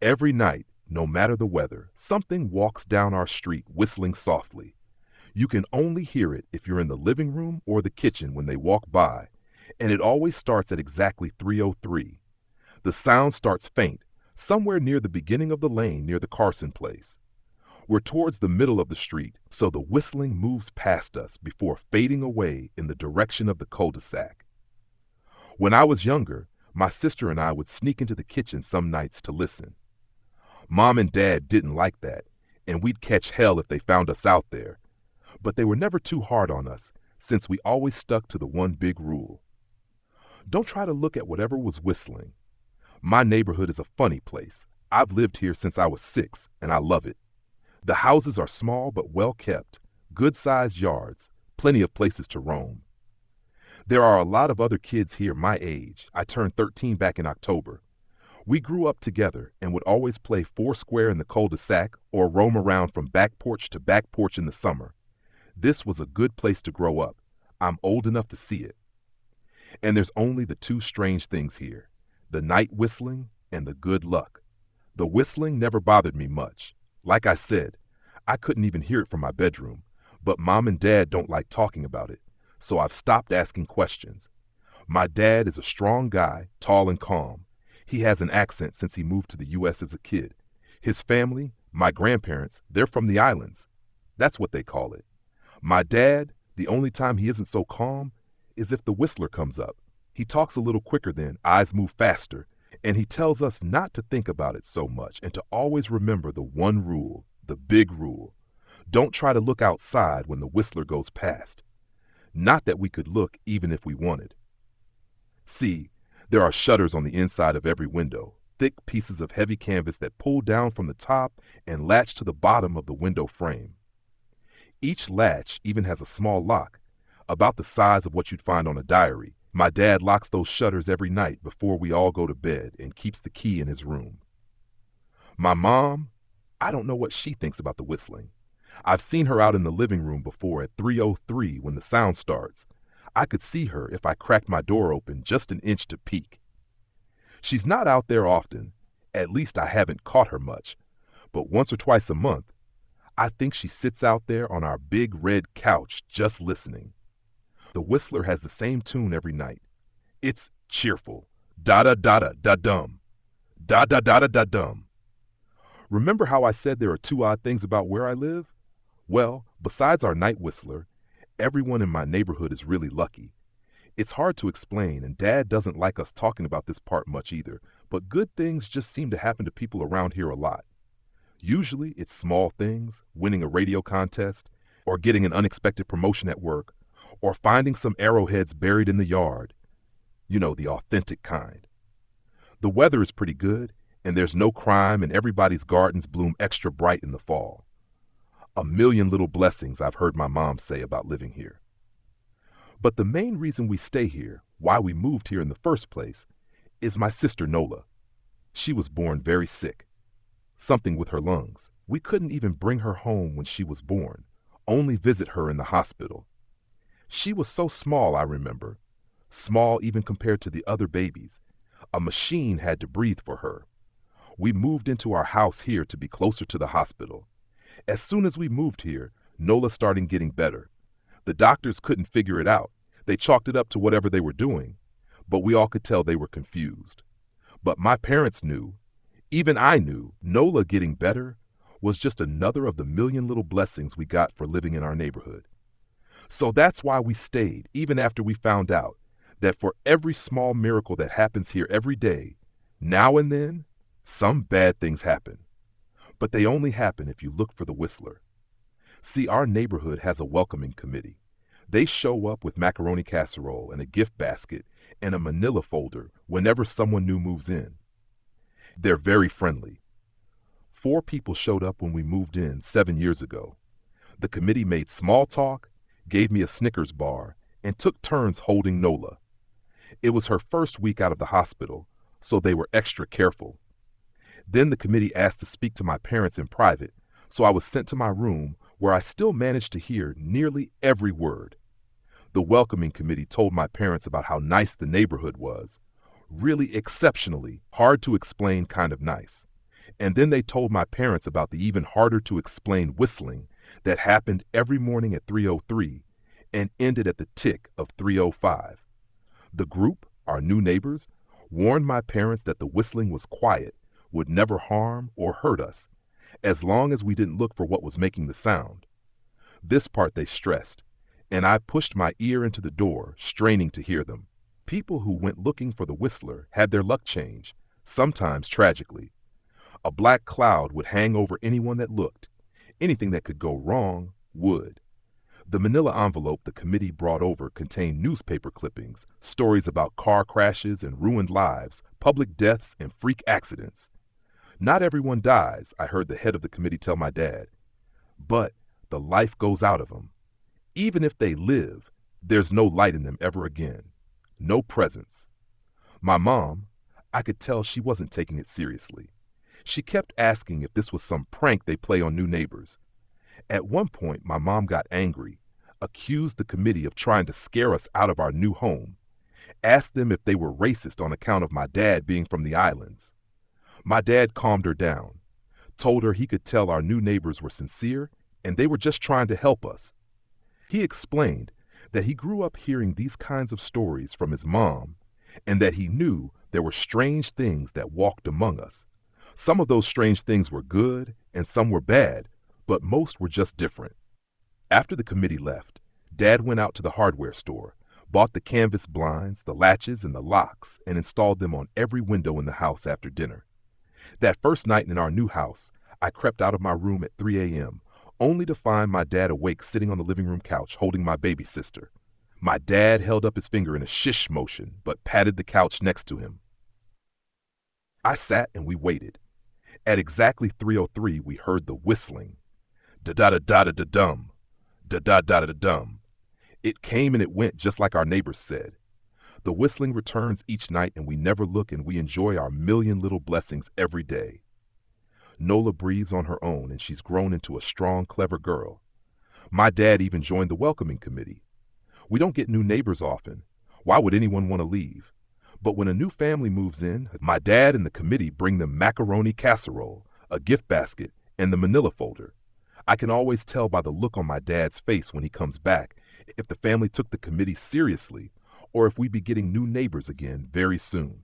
Every night, no matter the weather, something walks down our street whistling softly. You can only hear it if you're in the living room or the kitchen when they walk by, and it always starts at exactly 3:03. The sound starts faint, somewhere near the beginning of the lane near the Carson place. We're towards the middle of the street, so the whistling moves past us before fading away in the direction of the cul-de-sac. When I was younger, my sister and I would sneak into the kitchen some nights to listen. Mom and Dad didn't like that, and we'd catch hell if they found us out there. But they were never too hard on us, since we always stuck to the one big rule. Don't try to look at whatever was whistling. My neighborhood is a funny place. I've lived here since I was 6, and I love it. The houses are small but well kept, good-sized yards, plenty of places to roam. There are a lot of other kids here my age. I turned 13 back in October. We grew up together and would always play foursquare in the cul-de-sac or roam around from back porch to back porch in the summer. This was a good place to grow up. I'm old enough to see it. And there's only the two strange things here, the night whistling and the good luck. The whistling never bothered me much. Like I said, I couldn't even hear it from my bedroom, but Mom and Dad don't like talking about it, so I've stopped asking questions. My dad is a strong guy, tall and calm. He has an accent since he moved to the U.S. as a kid. His family, my grandparents, they're from the islands. That's what they call it. My dad, the only time he isn't so calm is if the whistler comes up. He talks a little quicker then, eyes move faster, and he tells us not to think about it so much and to always remember the one rule, the big rule. Don't try to look outside when the whistler goes past. Not that we could look even if we wanted. See, there are shutters on the inside of every window, thick pieces of heavy canvas that pull down from the top and latch to the bottom of the window frame. Each latch even has a small lock, about the size of what you'd find on a diary. My dad locks those shutters every night before we all go to bed and keeps the key in his room. My mom, I don't know what she thinks about the whistling. I've seen her out in the living room before at 3:03 when the sound starts. I could see her if I cracked my door open just an inch to peek. She's not out there often, at least I haven't caught her much, but once or twice a month, I think she sits out there on our big red couch just listening. The whistler has the same tune every night. It's cheerful. Da-da-da-da-da-dum. Da-da-da-da-da-dum. Remember how I said there are two odd things about where I live? Well, besides our night whistler, everyone in my neighborhood is really lucky. It's hard to explain, and Dad doesn't like us talking about this part much either, but good things just seem to happen to people around here a lot. Usually it's small things, winning a radio contest, or getting an unexpected promotion at work, or finding some arrowheads buried in the yard. You know, the authentic kind. The weather is pretty good, and there's no crime, and everybody's gardens bloom extra bright in the fall. A million little blessings I've heard my mom say about living here. But the main reason we stay here, why we moved here in the first place, is my sister Nola. She was born very sick. Something with her lungs. We couldn't even bring her home when she was born, only visit her in the hospital. She was so small, I remember. Small even compared to the other babies. A machine had to breathe for her. We moved into our house here to be closer to the hospital. As soon as we moved here, Nola started getting better. The doctors couldn't figure it out. They chalked it up to whatever they were doing, but we all could tell they were confused. But my parents knew, even I knew, Nola getting better was just another of the million little blessings we got for living in our neighborhood. So that's why we stayed, even after we found out that for every small miracle that happens here every day, now and then, some bad things happen. But they only happen if you look for the whistler. See, our neighborhood has a welcoming committee. They show up with macaroni casserole and a gift basket and a manila folder whenever someone new moves in. They're very friendly. 4 people showed up when we moved in 7 years ago. The committee made small talk, gave me a Snickers bar, and took turns holding Nola. It was her first week out of the hospital, so they were extra careful. Then the committee asked to speak to my parents in private, so I was sent to my room where I still managed to hear nearly every word. The welcoming committee told my parents about how nice the neighborhood was. Really exceptionally hard to explain kind of nice. And then they told my parents about the even harder to explain whistling that happened every morning at 3:03 and ended at the tick of 3:05. The group, our new neighbors, warned my parents that the whistling was quiet, would never harm or hurt us, as long as we didn't look for what was making the sound. This part they stressed, and I pushed my ear into the door, straining to hear them. People who went looking for the whistler had their luck change, sometimes tragically. A black cloud would hang over anyone that looked. Anything that could go wrong would. The manila envelope the committee brought over contained newspaper clippings, stories about car crashes and ruined lives, public deaths and freak accidents. Not everyone dies, I heard the head of the committee tell my dad. But the life goes out of them. Even if they live, there's no light in them ever again. No presence. My mom, I could tell she wasn't taking it seriously. She kept asking if this was some prank they play on new neighbors. At one point, my mom got angry, accused the committee of trying to scare us out of our new home, asked them if they were racist on account of my dad being from the islands. My dad calmed her down, told her he could tell our new neighbors were sincere and they were just trying to help us. He explained that he grew up hearing these kinds of stories from his mom and that he knew there were strange things that walked among us. Some of those strange things were good and some were bad, but most were just different. After the committee left, Dad went out to the hardware store, bought the canvas blinds, the latches, and the locks, and installed them on every window in the house after dinner. That first night in our new house, I crept out of my room at 3 a.m., only to find my dad awake sitting on the living room couch holding my baby sister. My dad held up his finger in a shish motion, but patted the couch next to him. I sat and we waited. At exactly 3:03, we heard the whistling. Da-da-da-da-da-da-dum. Da-da-da-da-da-dum. It came and it went just like our neighbors said. The whistling returns each night and we never look and we enjoy our million little blessings every day. Nola breathes on her own and she's grown into a strong, clever girl. My dad even joined the welcoming committee. We don't get new neighbors often. Why would anyone want to leave? But when a new family moves in, my dad and the committee bring them macaroni casserole, a gift basket, and the manila folder. I can always tell by the look on my dad's face when he comes back if the family took the committee seriously or if we'd be getting new neighbors again very soon.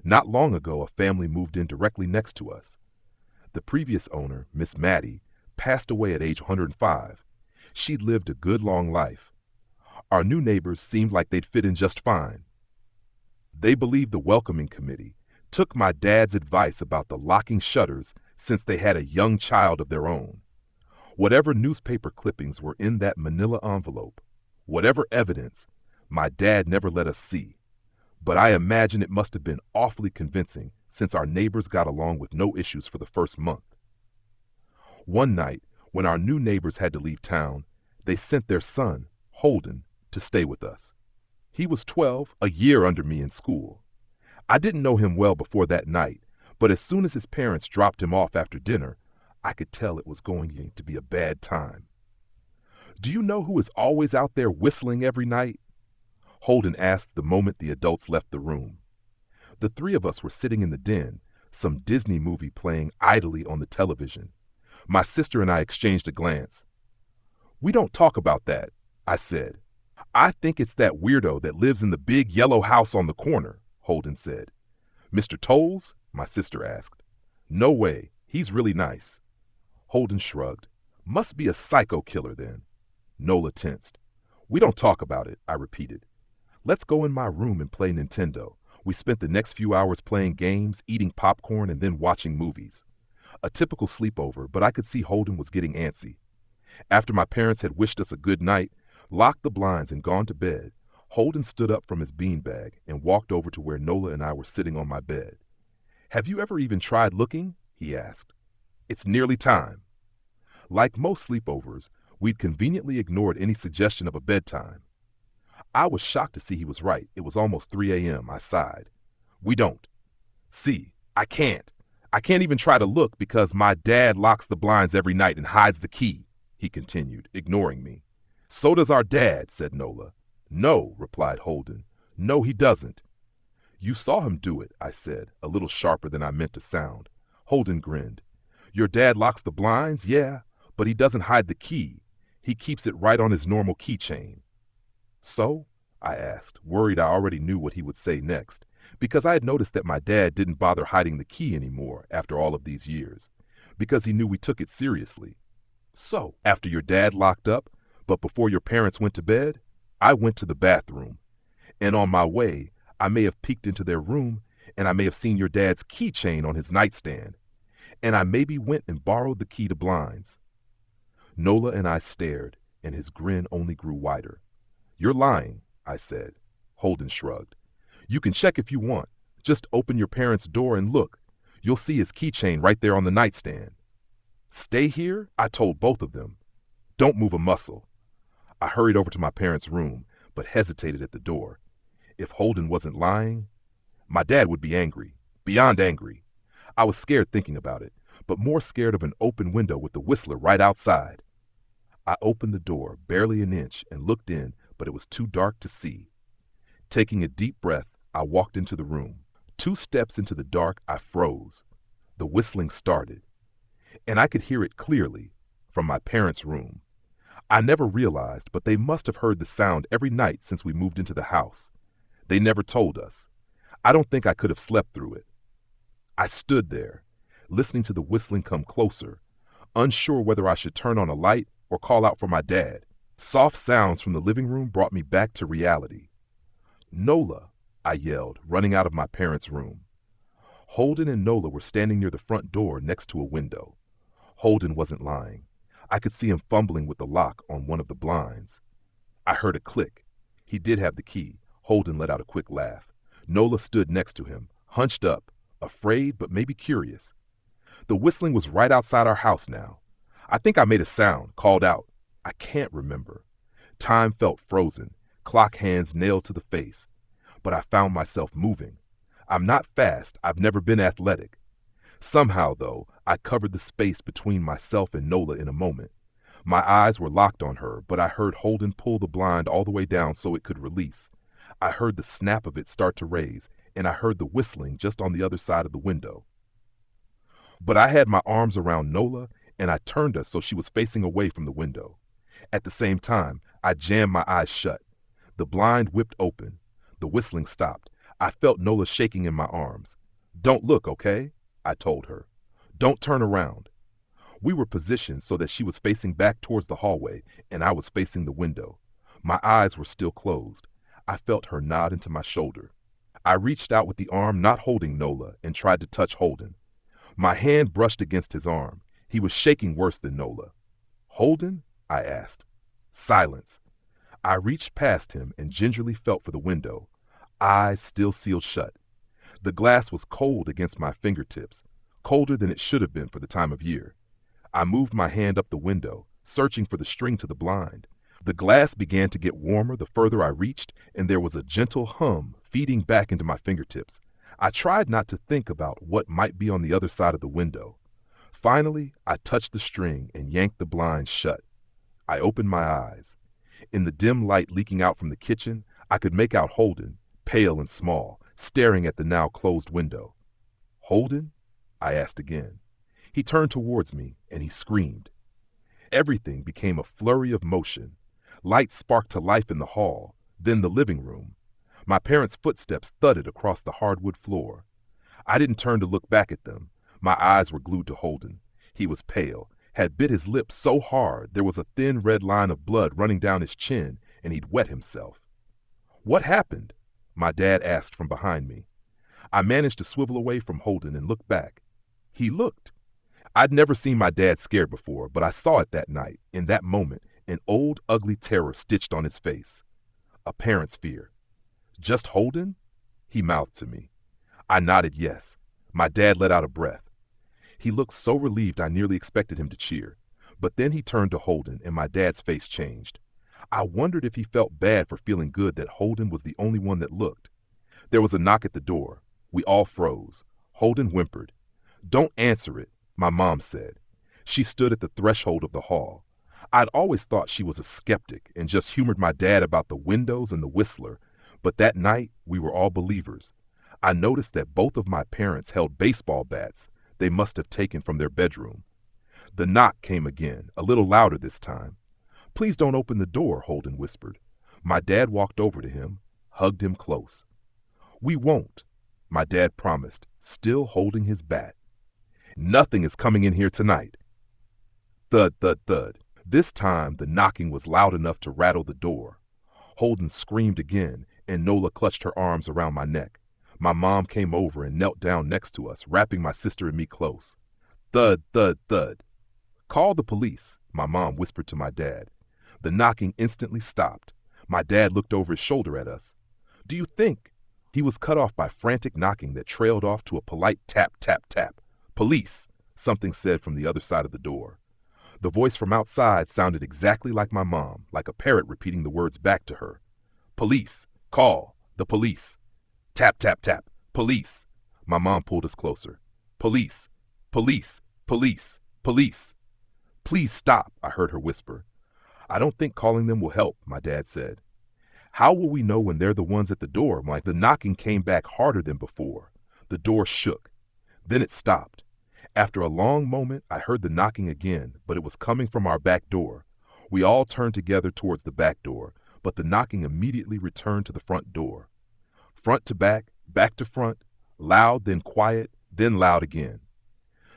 Not long ago, a family moved in directly next to us. The previous owner, Miss Maddie, passed away at age 105. She'd lived a good long life. Our new neighbors seemed like they'd fit in just fine. They believed the welcoming committee took my dad's advice about the locking shutters since they had a young child of their own. Whatever newspaper clippings were in that manila envelope, whatever evidence, my dad never let us see. But I imagine it must have been awfully convincing since our neighbors got along with no issues for the first month. One night, when our new neighbors had to leave town, they sent their son, Holden, to stay with us. He was 12, a year under me in school. I didn't know him well before that night, but as soon as his parents dropped him off after dinner, I could tell it was going to be a bad time. "Do you know who is always out there whistling every night?" Holden asked the moment the adults left the room. The three of us were sitting in the den, some Disney movie playing idly on the television. My sister and I exchanged a glance. "We don't talk about that," I said. "I think it's that weirdo that lives in the big yellow house on the corner," Holden said. "Mr. Tolles?" my sister asked. "No way. He's really nice." Holden shrugged. "Must be a psycho killer then." Nola tensed. "We don't talk about it," I repeated. "Let's go in my room and play Nintendo." We spent the next few hours playing games, eating popcorn, and then watching movies. A typical sleepover, but I could see Holden was getting antsy. After my parents had wished us a good night, locked the blinds, and gone to bed, Holden stood up from his beanbag and walked over to where Nola and I were sitting on my bed. "Have you ever even tried looking?" he asked. "It's nearly time." Like most sleepovers, we'd conveniently ignored any suggestion of a bedtime. I was shocked to see he was right. It was almost 3 a.m. I sighed. "We don't." "See, I can't. I can't even try to look because my dad locks the blinds every night and hides the key," he continued, ignoring me. "So does our dad," said Nola. "No," replied Holden. "No, he doesn't." "You saw him do it," I said, a little sharper than I meant to sound. Holden grinned. Your dad locks the blinds, yeah, but he doesn't hide the key. He keeps it right on his normal keychain. So? I asked, worried I already knew what he would say next, because I had noticed that my dad didn't bother hiding the key anymore after all of these years, because he knew we took it seriously. So, after your dad locked up, but before your parents went to bed, I went to the bathroom. And on my way, I may have peeked into their room, and I may have seen your dad's keychain on his nightstand. And I maybe went and borrowed the key to blinds. Nola and I stared, and his grin only grew wider. You're lying, I said. Holden shrugged. You can check if you want. Just open your parents' door and look. You'll see his keychain right there on the nightstand. Stay here, I told both of them. Don't move a muscle. I hurried over to my parents' room, but hesitated at the door. If Holden wasn't lying, my dad would be angry, beyond angry. I was scared thinking about it, but more scared of an open window with the Whistler right outside. I opened the door barely an inch and looked in, but it was too dark to see. Taking a deep breath, I walked into the room. 2 steps into the dark, I froze. The whistling started, and I could hear it clearly from my parents' room. I never realized, but they must have heard the sound every night since we moved into the house. They never told us. I don't think I could have slept through it. I stood there, listening to the whistling come closer, unsure whether I should turn on a light or call out for my dad. Soft sounds from the living room brought me back to reality. Nola, I yelled, running out of my parents' room. Holden and Nola were standing near the front door next to a window. Holden wasn't lying. I could see him fumbling with the lock on one of the blinds. I heard a click. He did have the key. Holden let out a quick laugh. Nola stood next to him, hunched up, afraid but maybe curious. The whistling was right outside our house now. I think I made a sound, called out. I can't remember. Time felt frozen, clock hands nailed to the face. But I found myself moving. I'm not fast. I've never been athletic. Somehow, though, I covered the space between myself and Nola in a moment. My eyes were locked on her, but I heard Holden pull the blind all the way down so it could release. I heard the snap of it start to raise, and I heard the whistling just on the other side of the window. But I had my arms around Nola, and I turned us so she was facing away from the window. At the same time, I jammed my eyes shut. The blind whipped open. The whistling stopped. I felt Nola shaking in my arms. Don't look, okay? I told her. Don't turn around. We were positioned so that she was facing back towards the hallway, and I was facing the window. My eyes were still closed. I felt her nod into my shoulder. I reached out with the arm not holding Nola and tried to touch Holden. My hand brushed against his arm. He was shaking worse than Nola. Holden? I asked. Silence. I reached past him and gingerly felt for the window. Eyes still sealed shut. The glass was cold against my fingertips, colder than it should have been for the time of year. I moved my hand up the window, searching for the string to the blind. The glass began to get warmer the further I reached, and there was a gentle hum feeding back into my fingertips. I tried not to think about what might be on the other side of the window. Finally, I touched the string and yanked the blinds shut. I opened my eyes. In the dim light leaking out from the kitchen, I could make out Holden, pale and small, staring at the now closed window. Holden? I asked again. He turned towards me, and he screamed. Everything became a flurry of motion. Lights sparked to life in the hall, then the living room. My parents' footsteps thudded across the hardwood floor. I didn't turn to look back at them. My eyes were glued to Holden. He was pale, had bit his lip so hard there was a thin red line of blood running down his chin, and he'd wet himself. What happened? My dad asked from behind me. I managed to swivel away from Holden and look back. He looked. I'd never seen my dad scared before, but I saw it that night, in that moment, an old, ugly terror stitched on his face. A parent's fear. Just Holden? He mouthed to me. I nodded yes. My dad let out a breath. He looked so relieved I nearly expected him to cheer. But then he turned to Holden, and my dad's face changed. I wondered if he felt bad for feeling good that Holden was the only one that looked. There was a knock at the door. We all froze. Holden whimpered. Don't answer it, my mom said. She stood at the threshold of the hall. I'd always thought she was a skeptic and just humored my dad about the windows and the Whistler, but that night we were all believers. I noticed that both of my parents held baseball bats they must have taken from their bedroom. The knock came again, a little louder this time. "Please don't open the door," Holden whispered. My dad walked over to him, hugged him close. "We won't," my dad promised, still holding his bat. "Nothing is coming in here tonight." Thud, thud, thud. This time the knocking was loud enough to rattle the door. Holden screamed again, and Nola clutched her arms around my neck. My mom came over and knelt down next to us, wrapping my sister and me close. Thud, thud, thud. "Call the police," my mom whispered to my dad. The knocking instantly stopped. My dad looked over his shoulder at us. "Do you think—" He was cut off by frantic knocking that trailed off to a polite tap, tap, tap. "Police," something said from the other side of the door. The voice from outside sounded exactly like my mom, like a parrot repeating the words back to her. "Police, call, the police." Tap, tap, tap. "Police." My mom pulled us closer. "Police, police, police, police." "Please stop," I heard her whisper. "I don't think calling them will help," my dad said. "How will we know when they're the ones at the door?" The knocking came back harder than before. The door shook. Then it stopped. After a long moment, I heard the knocking again, but it was coming from our back door. We all turned together towards the back door, but the knocking immediately returned to the front door. Front to back to front, loud, then quiet, then loud again.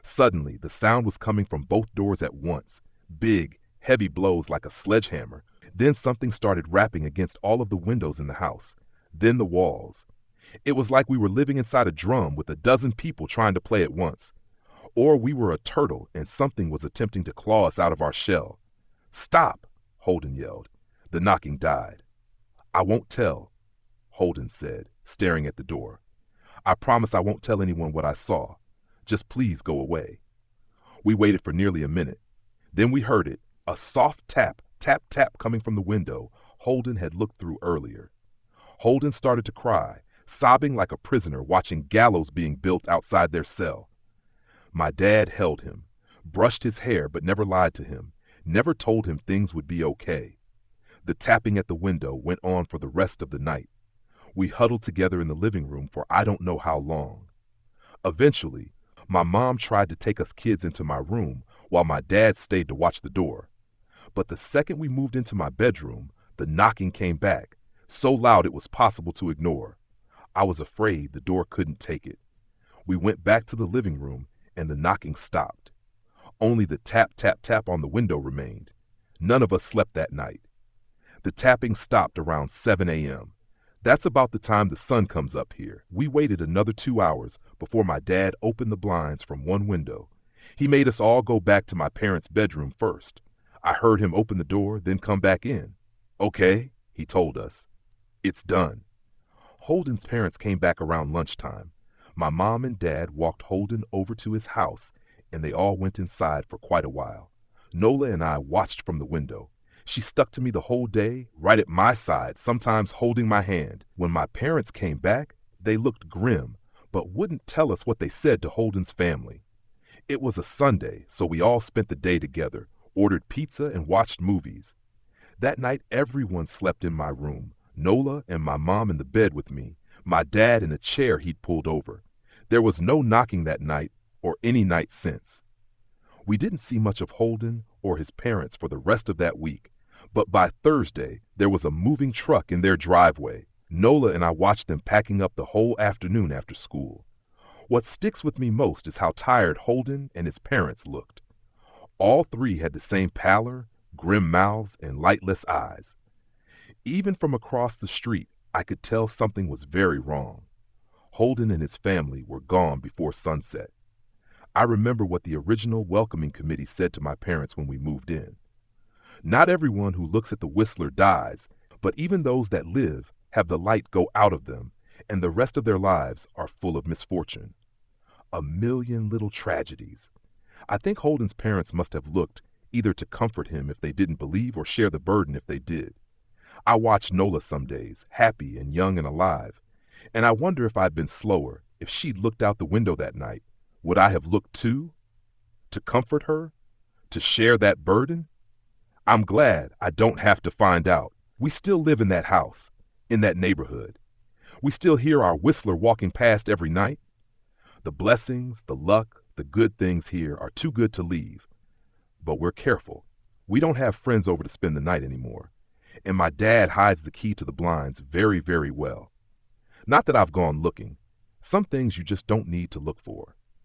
Suddenly, the sound was coming from both doors at once, big, heavy blows like a sledgehammer. Then something started rapping against all of the windows in the house, then the walls. It was like we were living inside a drum with a dozen people trying to play at once. Or we were a turtle and something was attempting to claw us out of our shell. "Stop!" Holden yelled. The knocking died. "I won't tell," Holden said, staring at the door. "I promise I won't tell anyone what I saw. Just please go away." We waited for nearly a minute. Then we heard it, a soft tap, tap, tap coming from the window Holden had looked through earlier. Holden started to cry, sobbing like a prisoner watching gallows being built outside their cell. My dad held him, brushed his hair but never lied to him, never told him things would be okay. The tapping at the window went on for the rest of the night. We huddled together in the living room for I don't know how long. Eventually, my mom tried to take us kids into my room while my dad stayed to watch the door. But the second we moved into my bedroom, the knocking came back, so loud it was possible to ignore. I was afraid the door couldn't take it. We went back to the living room and the knocking stopped. Only the tap, tap, tap on the window remained. None of us slept that night. The tapping stopped around 7 a.m. That's about the time the sun comes up here. We waited another 2 hours before my dad opened the blinds from one window. He made us all go back to my parents' bedroom first. I heard him open the door, then come back in. "Okay," he told us. "It's done." Holden's parents came back around lunchtime. My mom and dad walked Holden over to his house, and they all went inside for quite a while. Nola and I watched from the window. She stuck to me the whole day, right at my side, sometimes holding my hand. When my parents came back, they looked grim, but wouldn't tell us what they said to Holden's family. It was a Sunday, so we all spent the day together, ordered pizza and watched movies. That night, everyone slept in my room. Nola and my mom in the bed with me, my dad in a chair he'd pulled over. There was no knocking that night or any night since. We didn't see much of Holden or his parents for the rest of that week, but by Thursday, there was a moving truck in their driveway. Nola and I watched them packing up the whole afternoon after school. What sticks with me most is how tired Holden and his parents looked. All three had the same pallor, grim mouths, and lightless eyes. Even from across the street, I could tell something was very wrong. Holden and his family were gone before sunset. I remember what the original welcoming committee said to my parents when we moved in. "Not everyone who looks at the Whistler dies, but even those that live have the light go out of them, and the rest of their lives are full of misfortune. A million little tragedies." I think Holden's parents must have looked, either to comfort him if they didn't believe or share the burden if they did. I watched Nola some days, happy and young and alive, and I wonder if I'd been slower, if she'd looked out the window that night, would I have looked too? To comfort her? To share that burden? I'm glad I don't have to find out. We still live in that house, in that neighborhood. We still hear our Whistler walking past every night. The blessings, the luck, The good things here are too good to leave. But we're careful. We don't have friends over to spend the night anymore. And my dad hides the key to the blinds very, very well. Not that I've gone looking. Some things you just don't need to look for.